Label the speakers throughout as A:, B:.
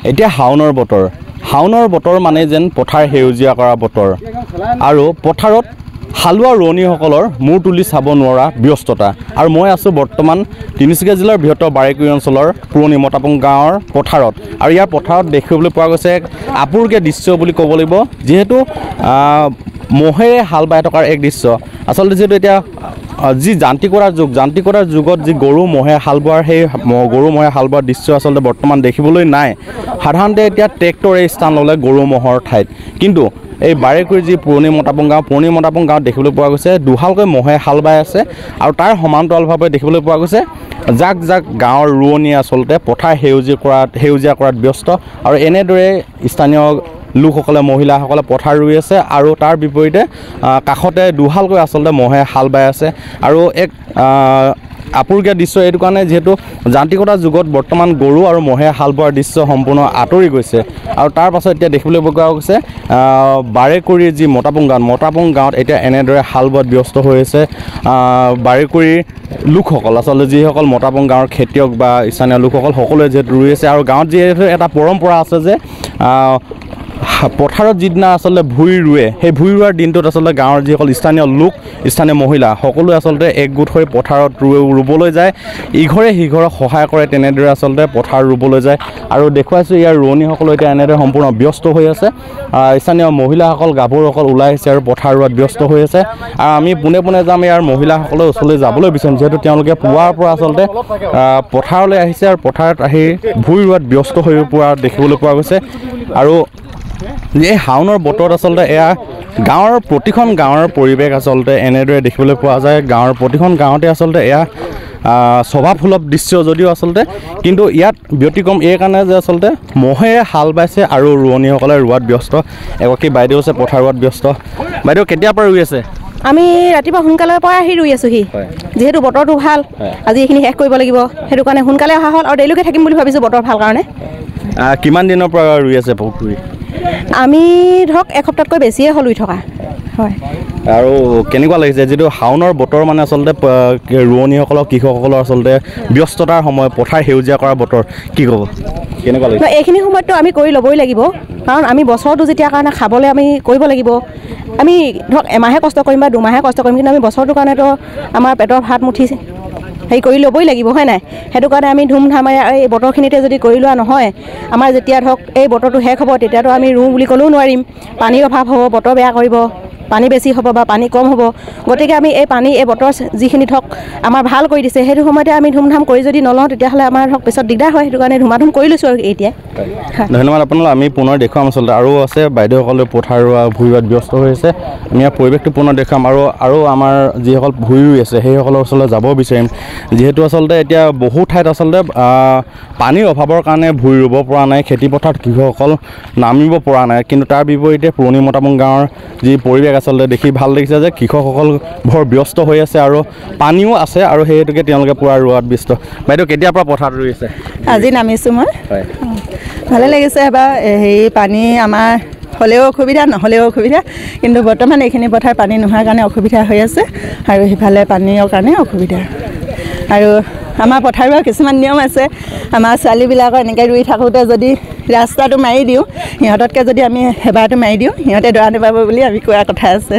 A: এতিয়া হাওনৰ বতৰ মানে যেন পথাৰ সেউজীয়া কৰা বতৰ আৰু পথাৰত হালোৱা ৰোৱনীসকলৰ মূৰ তুলি চাব নোৱাৰা ব্যস্ততা আৰু মই আছোঁ বৰ্তমান তিনিচুকীয়া জিলাৰ বৃহত্তৰ বাৰেকুৰি অঞ্চলৰ পুৰণি মতাপুং গাঁৱৰ পথাৰত আৰু ইয়াৰ পথাৰত দেখিবলৈ পোৱা গৈছে এক আপুৰুগীয়া দৃশ্য বুলি ক'ব লাগিব যিহেতু মহেৰে হাল বাই থকাৰ এক দৃশ্য আচলতে যিহেতু এতিয়া যি যান্ত্ৰিকতাৰ যুগত যি গৰু মহে হাল বোৱাৰ সেই গৰু মহে হাল বোৱাৰ দৃশ্য আচলতে বৰ্তমান দেখিবলৈ নাই সাধাৰণতে এতিয়া ট্ৰেক্টৰে স্থান ল'লে গৰু ম'হৰ ঠাইত কিন্তু এই বাৰেকুৰিৰ যি পুৰণি মতাপুং গাঁৱত দেখিবলৈ পোৱা গৈছে দুহালকৈ মহে হাল বাই আছে আৰু তাৰ সমান্তৰালভাৱে দেখিবলৈ পোৱা গৈছে জাক গাঁৱৰ ৰোৱনীয়ে আচলতে পথাৰ সেউজীয়া কৰাত ব্যস্ত আৰু এনেদৰে স্থানীয় লোকসকলে মহিলাসকলে পথাৰ ৰুই আছে আৰু তাৰ বিপৰীতে কাষতে দুহালকৈ আচলতে মহে হাল বাই আছে আৰু এক আপুৰুগীয়া দৃশ্য এইটো কাৰণে যিহেতু যান্ত্ৰিকতাৰ যুগত বৰ্তমান গৰু আৰু মহে হাল বোৱাৰ দৃশ্য সম্পূৰ্ণ আঁতৰি গৈছে আৰু তাৰ পাছত এতিয়া দেখিবলৈ পোৱা গৈছে বাৰেকুৰিৰ যি মতাপুং গাঁৱত এতিয়া এনেদৰে হাল বোৱাত ব্যস্ত হৈ আছে বাৰেকুৰিৰ লোকসকল আচলতে যিসকল মতাপুং গাঁৱৰ খেতিয়ক বা স্থানীয় লোকসকল সকলোৱে যিহেতু ৰুই আছে আৰু গাঁৱত যিহেতু এটা পৰম্পৰা আছে যে পথাৰত যিদিনা আচলতে ভূঁই ৰুৱে সেই ভূঁই ৰোৱাৰ দিনটোত আচলতে গাঁৱৰ যিসকল স্থানীয় মহিলা সকলোৱে আচলতে একগোট হৈ পথাৰত ৰুবলৈ যায় ইঘৰে সিঘৰক সহায় কৰে তেনেদৰে আচলতে পথাৰ ৰুবলৈ যায় আৰু দেখুৱাইছোঁ ইয়াৰ ৰোৱনীসকলো এতিয়া এনেদৰে সম্পূৰ্ণ ব্যস্ত হৈ আছে স্থানীয় মহিলাসকল গাভৰুসকল ওলাই আহিছে আৰু পথাৰ ৰোৱাত ব্যস্ত হৈ আছে আৰু আমি পোনে যাম ইয়াৰ মহিলাসকলৰ ওচৰলৈ যাবলৈ বিচাৰিম যিহেতু তেওঁলোকে পুৱাৰ পৰা আচলতে পথাৰলৈ আহিছে আৰু পথাৰত আহি ভূঁই ৰোৱাত ব্যস্ত হৈ পৰা দেখিবলৈ পোৱা গৈছে আৰু এই হাওনৰ বতৰত আচলতে এয়া গাঁৱৰ প্ৰতিখন গাঁৱৰ পৰিৱেশ আচলতে এনেদৰে দেখিবলৈ পোৱা যায় গাঁৱৰ প্ৰতিখন গাঁৱতে আচলতে এয়া স্বভাৱসুলভ দৃশ্য যদিও আচলতে কিন্তু ইয়াত ব্যতিক্ৰম এই কাৰণে যে আচলতে মহেৰে হাল বাইছে আৰু ৰোৱনীসকলে ৰোৱাত ব্যস্ত এগৰাকী বাইদেউ আছে পথাৰ ৰোৱাত ব্যস্ত বাইদেউ কেতিয়াৰ পৰা ৰুই আছে
B: আমি ৰাতিপুৱা সোনকালৰ পৰা আহি ৰুই আছোঁহি যিহেতু বতৰটো ভাল আজি এইখিনি শেষ কৰিব লাগিব সেইটো কাৰণে সোনকালে অহা হ'ল আৰু দেৰিলৈকে থাকিম বুলি ভাবিছোঁ বতৰ ভাল কাৰণে
A: কিমান দিনৰ পৰা ৰুই আছে পুখুৰী
B: আমি ধৰক এসপ্তাহতকৈ বেছিয়ে হ'ল ৰুই থকা হয়
A: আৰু কেনেকুৱা লাগিছে যিটো হাওনৰ বতৰ মানে আচলতে ৰোৱনীসকলক কৃষকসকলৰ আচলতে ব্যস্ততাৰ সময় পথাৰ সেউজীয়া কৰা বতৰ কি ক'ব কেনেকুৱা লাগিছে
B: এইখিনি সময়ততো আমি কৰি ল'বই লাগিব কাৰণ আমি বছৰটো যেতিয়া কাৰণে খাবলৈ আমি কৰিব লাগিব আমি ধৰক এমাহে কষ্ট কৰিম বা দুমাহে কষ্ট কৰিম কিন্তু আমি বছৰটোৰ কাৰণেতো আমাৰ পেটৰ ভাত মুঠি হেৰি কৰি ল'বই লাগিব হয় নাই সেইটো কাৰণে আমি ধুমধামেৰে এই বতৰখিনিতে যদি কৰি লোৱা নহয় আমাৰ যেতিয়া ধৰক এই বতৰটো শেষ হ'ব তেতিয়াতো আমি ৰুওঁ বুলি ক'লেও নোৱাৰিম পানীৰ অভাৱ হ'ব বতৰ বেয়া কৰিব পানী বেছি হ'ব বা পানী কম হ'ব গতিকে আমি এই বতৰ যিখিনি ধৰক আমাৰ ভাল কৰি দিছে সেইটো সময়তে আমি ধুমধাম কৰি যদি নলওঁ তেতিয়াহ'লে আমাৰ ধৰক পিছত দিগদাৰ হয় সেইটো কাৰণে ধুমাধুম কৰি লৈছোঁ আৰু এতিয়া
A: ধন্যবাদ আপোনালোক আমি পুনৰ দেখুৱাম আচলতে আৰু আছে বাইদেউসকলে পথাৰ ৰোৱা ভূঁই ৰোৱাত ব্যস্ত হৈ আছে আমি ইয়াৰ পৰিৱেশটো পুনৰ দেখুৱাম আৰু আমাৰ যিসকল ভূঁই ৰুই আছে সেইসকলৰ ওচৰলৈ যাব বিচাৰিম যিহেতু আচলতে এতিয়া বহু ঠাইত আচলতে পানীৰ অভাৱৰ কাৰণে ভূঁই ৰুব পৰা নাই খেতিপথাৰত কৃষকসকল নামিব পৰা নাই কিন্তু তাৰ বিপৰীতে পুৰণি মতাপুং গাঁৱৰ যি পৰিৱেশ আচলতে দেখি ভাল লাগিছে যে কৃষকসকল বৰ ব্যস্ত হৈ আছে আৰু পানীও আছে আৰু সেই হেতুকে তেওঁলোকে পুৰা ৰোৱাত ব্যস্ত বাইদেউ কেতিয়াৰ পৰা পথাৰত ৰুই আছে
C: আজি নামিছোঁ মই
A: হয়
C: ভালে লাগিছে এবাৰ হেৰি পানী আমাৰ হ'লেও অসুবিধা নহ'লেও অসুবিধা কিন্তু বৰ্তমান এইখিনি পথাৰ পানী নোহোৱাৰ কাৰণে অসুবিধা হৈ আছে আৰু সিফালে পানীৰ কাৰণে অসুবিধা আৰু আমাৰ পথাৰৰ কিছুমান নিয়ম আছে আমাৰ ছোৱালীবিলাকৰ এনেকৈ ৰুই থাকোঁতে যদি ৰাস্তাটো মাৰি দিওঁ সিহঁততকৈ যদি আমি হেবাৰটো মাৰি দিওঁ সিহঁতে দৰা নাপাব বুলি আমি কোৱা কথা আছে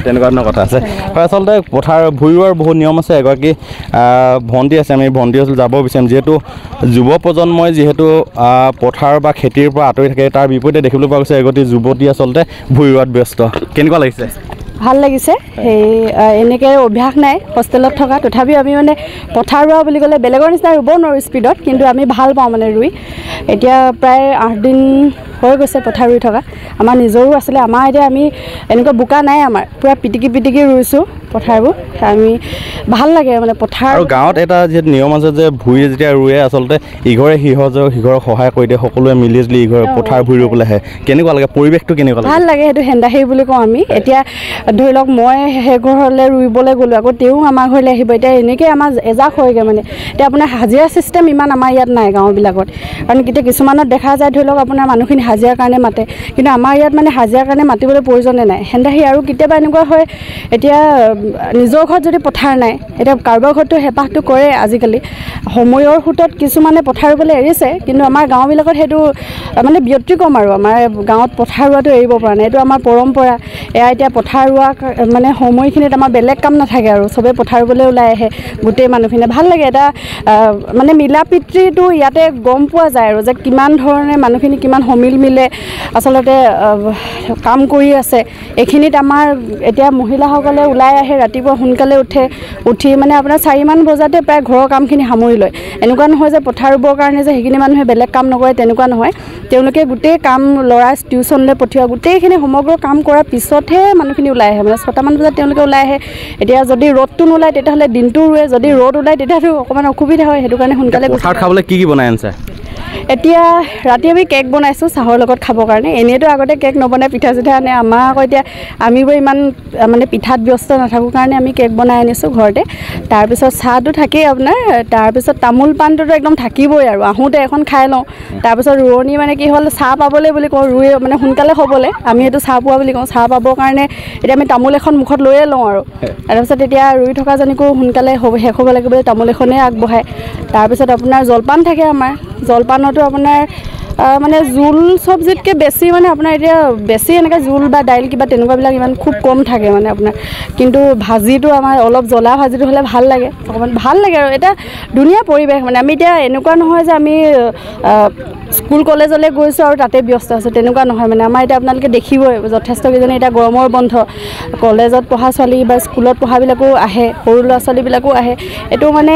A: তেনেকুৱা ধৰণৰ কথা আছে হয় আচলতে পথাৰ ভূঁই ৰোৱাৰ বহুত নিয়ম আছে এগৰাকী ভণ্টি আছে আমি ভণ্টি ওচৰলৈ যাব বিচাৰিম যিহেতু যুৱ প্ৰজন্মই যিহেতু পথাৰ বা খেতিৰ পৰা আঁতৰি থাকে তাৰ বিপৰীতে দেখিবলৈ পোৱা গৈছে এগৰাকী যুৱতী আচলতে ভূঁই ৰোৱাত ব্যস্ত কেনেকুৱা লাগিছে
D: ভাল লাগিছে সেই এনেকৈ অভ্যাস নাই হোষ্টেলত থকা তথাপিও আমি মানে পথাৰ ৰোৱা বুলি ক'লে বেলেগৰ নিচিনা ৰুব নোৱাৰোঁ স্পীডত কিন্তু আমি ভাল পাওঁ মানে ৰুই এতিয়া প্ৰায় 8 দিন হৈ গৈছে পথাৰ ৰুই থকা আমাৰ নিজৰো আছিলে আমাৰ এতিয়া আমি এনেকুৱা বোকা নাই আমাৰ পূৰা পিটিকি ৰুইছোঁ পথাৰবোৰ আমি ভাল লাগে মানে পথাৰ
A: আৰু গাঁৱত এটা যিহেতু নিয়ম আছে যে ভূঁই যেতিয়া ৰুৱে আচলতে ইঘৰে সিঘৰক সহায় কৰি দিয়ে সকলোৱে মিলি জুলি ইঘৰে পথাৰ ভূঁই ৰুবলৈ আহে কেনেকুৱা লাগে পৰিৱেশটো কেনেকুৱা লাগে
D: ভাল লাগে সেইটো হেন্দাহেৰি বুলি কওঁ আমি এতিয়া ধৰি লওক মই সেই ঘৰলৈ ৰুইবলৈ গ'লোঁ আকৌ তেওঁ আমাৰ ঘৰলৈ আহিব এতিয়া এনেকৈ আমাৰ এজাক হয়গৈ মানে এতিয়া আপোনাৰ হাজিৰা চিষ্টেম ইমান আমাৰ ইয়াত নাই গাঁওবিলাকত কাৰণ কেতিয়া কিছুমানত দেখা যায় ধৰি লওক আপোনাৰ মানুহখিনি হাজিৰাৰ কাৰণে মাতে, কিন্তু আমাৰ ইয়াত মানে হাজিৰাৰ কাৰণে মাতিবলৈ প্ৰয়োজনে নাই হেন্দাহি। আৰু কেতিয়াবা এনেকুৱা হয়, এতিয়া নিজৰ ঘৰত যদি পথাৰ নাই, এতিয়া কাৰোবাৰ ঘৰতো হেঁপাহটো কৰে আজিকালি, সময়ৰ সোঁতত কিছুমানে পথাৰ ৰুবলৈ এৰিছে, কিন্তু আমাৰ গাঁওবিলাকত সেইটো মানে ব্যতিক্ৰম আৰু আমাৰ গাঁৱত পথাৰ ৰোৱাটো এৰিব পৰা নাই, এইটো আমাৰ পৰম্পৰা। এয়া এতিয়া পথাৰ ৰোৱা মানে সময়খিনিত আমাৰ বেলেগ কাম নাথাকে আৰু চবেই পথাৰ ৰুবলৈ ওলাই আহে গোটেই মানুহখিনিয়ে, ভাল লাগে। এটা মানে মিলা প্ৰীতিটো ইয়াতে গম পোৱা যায় আৰু যে কিমান ধৰণে মানুহখিনি কিমান সমিল মিলে আচলতে কাম কৰি আছে। এইখিনিত আমাৰ এতিয়া মহিলাসকলে ওলাই আহে, ৰাতিপুৱা সোনকালে উঠি মানে আপোনাৰ 4মান বজাতে প্ৰায় ঘৰৰ কামখিনি সামৰি লয়। এনেকুৱা নহয় যে পথাৰ ৰুবৰ কাৰণে যে সেইখিনি মানুহে বেলেগ কাম নকৰে, তেনেকুৱা নহয়। তেওঁলোকে গোটেই কাম, ল'ৰা টিউচনলৈ পঠিওৱা, গোটেইখিনি সমগ্ৰ কাম কৰাৰ পিছতহে মানুহখিনি ওলাই আহে, মানে 6টামান বজাত তেওঁলোকে ওলাই আহে। এতিয়া যদি ৰ'দটো নোলায় তেতিয়াহ'লে দিনটো ৰুৱে, যদি ৰ'দ ওলায় তেতিয়াতো অকণমান অসুবিধা হয়, সেইটো কাৰণে সোনকালে
A: পথাৰত খাবলৈ কি বনাই আনিছে?
D: এতিয়া ৰাতি আমি কেক বনাইছোঁ চাহৰ লগত খাবৰ কাৰণে। এনেইতো আগতে কেক নবনাই, পিঠা চিঠা আনে। আমাৰ আকৌ এতিয়া আমিবোৰ ইমান মানে পিঠাত ব্যস্ত নাথাকোঁ কাৰণে আমি কেক বনাই আনিছোঁ ঘৰতে। তাৰপিছত চাহটো থাকেই আপোনাৰ, তাৰপিছত তামোল পাণটোতো একদম থাকিবই আৰু আহোঁতে এখন খাই লওঁ। তাৰপিছত ৰোৱনী মানে কি হ'ল, চাহ পাবলৈ বুলি কওঁ, ৰুই মানে সোনকালে হ'বলৈ, আমি এইটো চাহ পোৱা বুলি কওঁ। চাহ পাবৰ কাৰণে এতিয়া আমি তামোল এখন মুখত লৈয়ে লওঁ আৰু তাৰপিছত এতিয়া ৰুই থকাজনীকো সোনকালে শেষ হ'ব লাগিব, তামোল এখনেই আগবঢ়ায়। তাৰপিছত আপোনাৰ জলপান থাকে আমাৰ, জলপানতো আপোনাৰ মানে জোল চব্জিতকৈ বেছি মানে আপোনাৰ এতিয়া বেছি এনেকৈ জোল বা দাইল কিবা তেনেকুৱাবিলাক ইমান খুব কম থাকে মানে আপোনাৰ। কিন্তু ভাজিটো আমাৰ অলপ জ্বলা ভাজিটো হ'লে ভাল লাগে, অকণমান ভাল লাগে আৰু এটা ধুনীয়া পৰিৱেশ। মানে আমি এতিয়া এনেকুৱা নহয় যে আমি স্কুল কলেজলৈ গৈছোঁ আৰু তাতে ব্যস্ত আছোঁ, তেনেকুৱা নহয়। মানে আমাৰ এতিয়া আপোনালোকে দেখিবই যথেষ্টকেইজনী এতিয়া গৰমৰ বন্ধ, কলেজত পঢ়া ছোৱালী বা স্কুলত পঢ়াবিলাকো আহে, সৰু ল'ৰা ছোৱালীবিলাকো আহে। এইটো মানে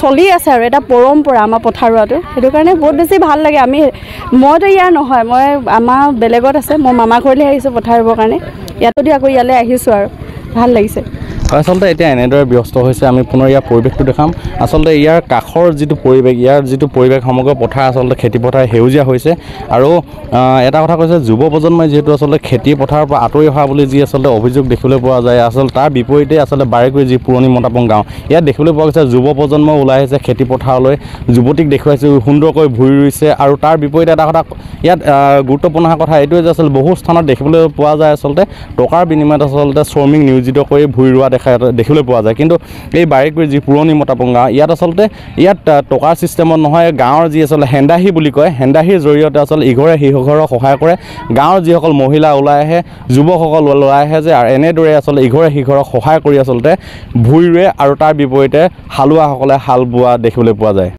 D: চলি আছে আৰু এটা পৰম্পৰা আমাৰ পথাৰ ৰোৱাটো, সেইটো কাৰণে বহুত বেছি ভাল লাগে। মইতো ইয়াৰ নহয়, মই আমাৰ বেলেগত আছে, মই মামা ঘৰলৈ আহিছোঁ পথাৰ ৰুবৰ কাৰণে, ইয়াতো আকৌ ইয়ালৈ আহিছোঁ আৰু ভাল লাগিছে।
A: আচলতে এতিয়া এনেদৰে ব্যস্ত হৈছে, আমি পুনৰ ইয়াৰ পৰিৱেশটো দেখাম। আচলতে ইয়াৰ কাষৰ যিটো পৰিৱেশ সমগ্ৰ পথাৰ আচলতে খেতি পথাৰ সেউজীয়া হৈছে। আৰু এটা কথা কৈছে, যুৱ প্ৰজন্মই যিহেতু আচলতে খেতি পথাৰৰ পৰা আঁতৰি অহা বুলি যি আচলতে অভিযোগ দেখিবলৈ পোৱা যায়, আচলতে তাৰ বিপৰীতে আচলতে বাৰেকৈ যি পুৰণি মতাপং গাঁও, ইয়াত দেখিবলৈ পোৱা গৈছে যুৱ প্ৰজন্ম ওলাই আহিছে খেতি পথাৰলৈ, যুৱতীক দেখুৱাইছে সুন্দৰকৈ ভূঁই ৰুইছে। আৰু তাৰ বিপৰীতে এটা কথা ইয়াত গুৰুত্বপূৰ্ণ কথা এইটোৱে যে আচলতে বহু স্থানত দেখিবলৈ পোৱা যায় আচলতে টকাৰ বিনিময়ত আচলতে শ্ৰমিক নিয়োজিত কৰি ভূঁই ৰোৱা দেখিবলৈ পোৱা যায়। কিন্তু এই বাৰেকুৰিৰ যি পুৰণি মতাপং গাঁও, ইয়াত আচলতে টকাৰ ছিষ্টেমত নহয়, গাঁৱৰ যি আচলতে হেন্দাহি বুলি কয়, হেন্দাহিৰ জৰিয়তে আচলতে ইঘৰে সিঘৰক সহায় কৰে। গাঁৱৰ যিসকল মহিলা ওলাই আহে, যুৱকসকল ওলাই আহে যে এনেদৰে আচলতে ইঘৰে সিঘৰক সহায় কৰি আচলতে ভূঁই ৰুৱে, আৰু তাৰ বিপৰীতে হালোৱাসকলে হাল বোৱা দেখিবলৈ পোৱা যায়।